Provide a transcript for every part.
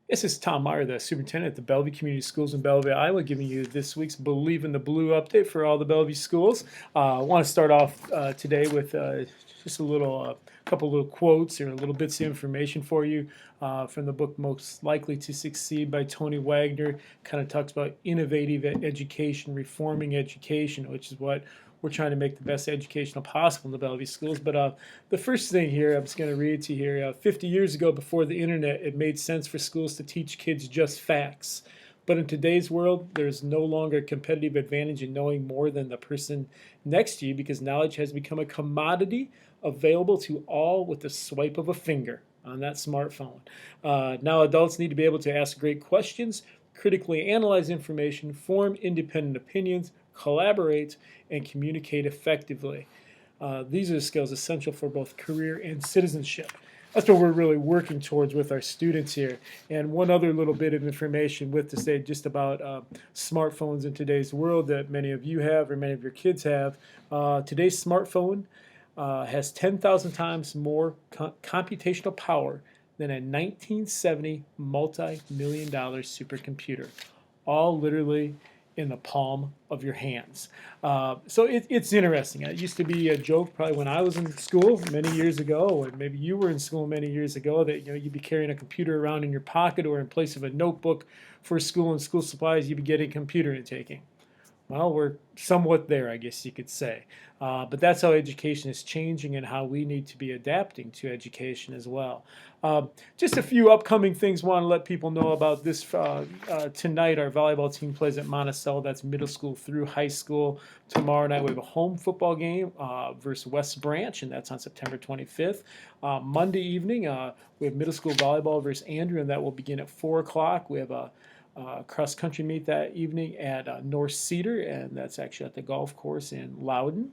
This is Tom Meyer, the superintendent at the Bellevue Community Schools in Bellevue, Iowa, giving you this week's Believe in the Blue update for all the Bellevue schools. I want to start off today with just a little, couple little quotes or little bits of information for you from the book Most Likely to Succeed by Tony Wagner. Kind of talks about innovative education, reforming education, which is what we're trying to make the best educational possible in the Bellevue schools. But the first thing here, I'm just going to read to you here. 50 years ago, before the internet, it made sense for schools to teach kids just facts. But in today's world, there's no longer a competitive advantage in knowing more than the person next to you because knowledge has become a commodity available to all with the swipe of a finger on that smartphone. Now, adults need to be able to ask great questions, critically analyze information, form independent opinions, collaborate, and communicate effectively. These are the skills essential for both career and citizenship. That's what we're really working towards with our students here. And one other little bit of information with to say just about smartphones in today's world that many of you have or many of your kids have. Today's smartphone has 10,000 times more computational power than a 1970 multi-million dollar supercomputer, all literally in the palm of your hands. So it's interesting. It used to be a joke probably when I was in school many years ago, and maybe you were in school many years ago, that you'd be carrying a computer around in your pocket or in place of a notebook for school and school supplies, you'd be getting computer intaking. Well, we're somewhat there, I guess you could say. But that's how education is changing and how we need to be adapting to education as well. Just a few upcoming things I want to let people know about this. Tonight, our volleyball team plays at Monticello. That's middle school through high school. Tomorrow night, we have a home football game versus West Branch, and that's on September 25th. Monday evening, we have middle school volleyball versus Andrew, and that will begin at 4 o'clock. We have a cross-country meet that evening at North Cedar, and that's actually at the golf course in Loudon.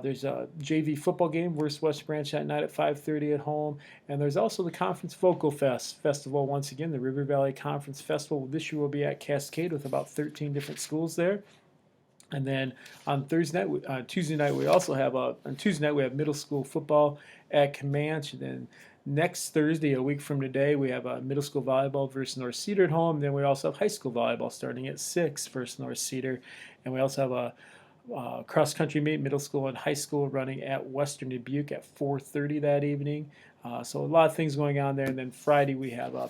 There's a JV football game versus West Branch that night at 5:30 at home, and there's also the Conference Vocal Festival. Once again, the River Valley Conference Festival this year will be at Cascade with about 13 different schools there. And then on Tuesday night, we also have on Tuesday night we have middle school football at Comanche. Then next Thursday, a week from today, we have middle school volleyball versus North Cedar at home. Then we also have high school volleyball starting at 6 versus North Cedar, and we also have a cross country meet, middle school and high school, running at Western Dubuque at 4:30 that evening. So a lot of things going on there. And then Friday we have a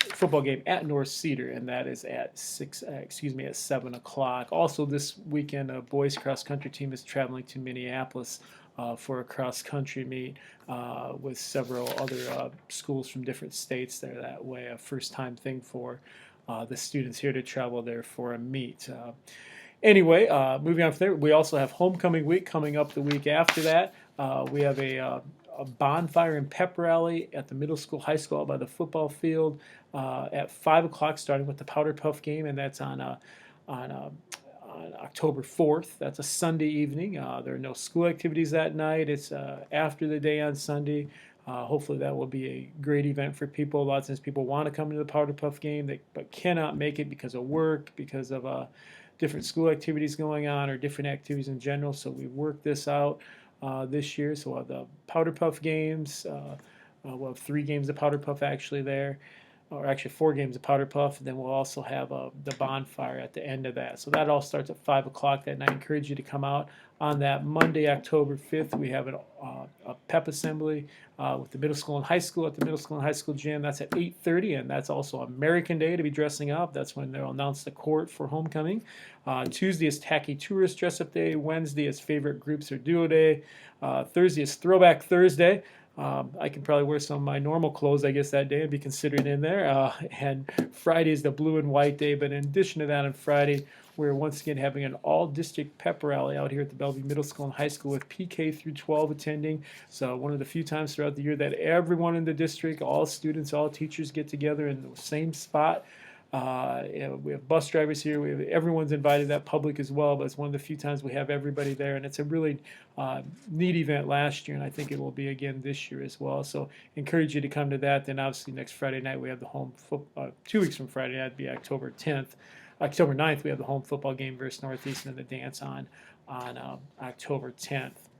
football game at North Cedar, and that is at 7 o'clock. Also this weekend, a boys cross country team is traveling to Minneapolis for a cross country meet with several other schools from different states there that way. A first time thing for the students here to travel there for a meet. Anyway, moving on from there, we also have homecoming week coming up the week after that. We have a bonfire and pep rally at the middle school, high school out by the football field at 5 o'clock, starting with the Powder Puff game, and that's on October 4th. That's a Sunday evening. There are no school activities that night. It's after the day on Sunday. Hopefully that will be a great event for people. A lot of times people want to come to the Powder Puff game but cannot make it because of work, because of different school activities going on or different activities in general. So we worked this out this year. So we'll have the Powder Puff games. We'll have 3 games of Powder Puff actually there, or actually 4 games of Powder Puff, and then we'll also have the bonfire at the end of that. So that all starts at 5 o'clock that night. I encourage you to come out. On that Monday, October 5th, we have a pep assembly with the middle school and high school at the middle school and high school gym. That's at 8:30, and that's also American Day to be dressing up. That's when they'll announce the court for homecoming. Tuesday is Tacky Tourist Dress Up Day. Wednesday is Favorite Groups or Duo Day. Thursday is Throwback Thursday. I can probably wear some of my normal clothes, I guess, that day and be considered in there. And Friday is the blue and white day. But in addition to that, on Friday, we're once again having an all-district pep rally out here at the Bellevue Middle School and High School with PK through 12 attending. So one of the few times throughout the year that everyone in the district, all students, all teachers get together in the same spot. We have bus drivers here. Everyone's invited, that public as well, but it's one of the few times we have everybody there, and it's a really neat event last year, and I think it will be again this year as well. So encourage you to come to that. Then obviously next Friday night we have the home 2 weeks from Friday night, it'd be October 10th. October 9th, we have the home football game versus Northeastern and the dance on October 10th.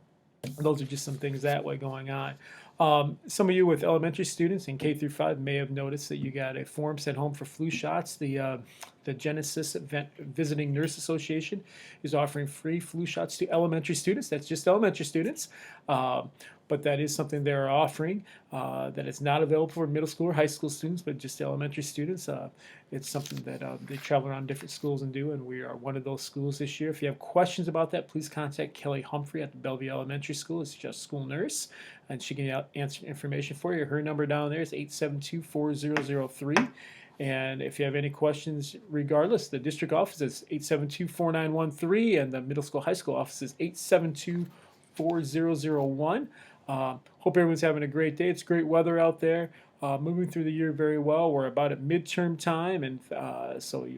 Those are just some things that way going on. Some of you with elementary students in K through 5 may have noticed that you got a form sent home for flu shots. The Genesis Visiting Nurse Association is offering free flu shots to elementary students. That's just elementary students. But that is something they're offering that is not available for middle school or high school students, but just elementary students. It's something that they travel around different schools and do, and we are one of those schools this year. If you have questions about that, please contact Kelly Humphrey at the Bellevue Elementary School. It's just school nurse, and she can answer information for you. Her number down there is 872-4003. And if you have any questions, regardless, the district office is 872-4913, and the middle school, high school office is 872-4001. Hope everyone's having a great day. It's great weather out there. Moving through the year very well. We're about at midterm time, and so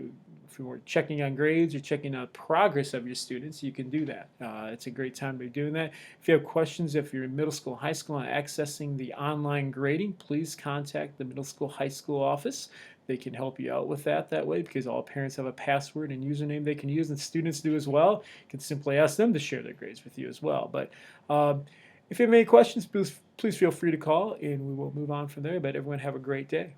if you were checking on grades or checking on progress of your students, you can do that. It's a great time to be doing that. If you have questions, if you're in middle school, high school, and accessing the online grading, please contact the middle school, high school office. They can help you out with that way, because all parents have a password and username they can use, and students do as well. You can simply ask them to share their grades with you as well. But if you have any questions, please feel free to call, and we will move on from there. But everyone have a great day.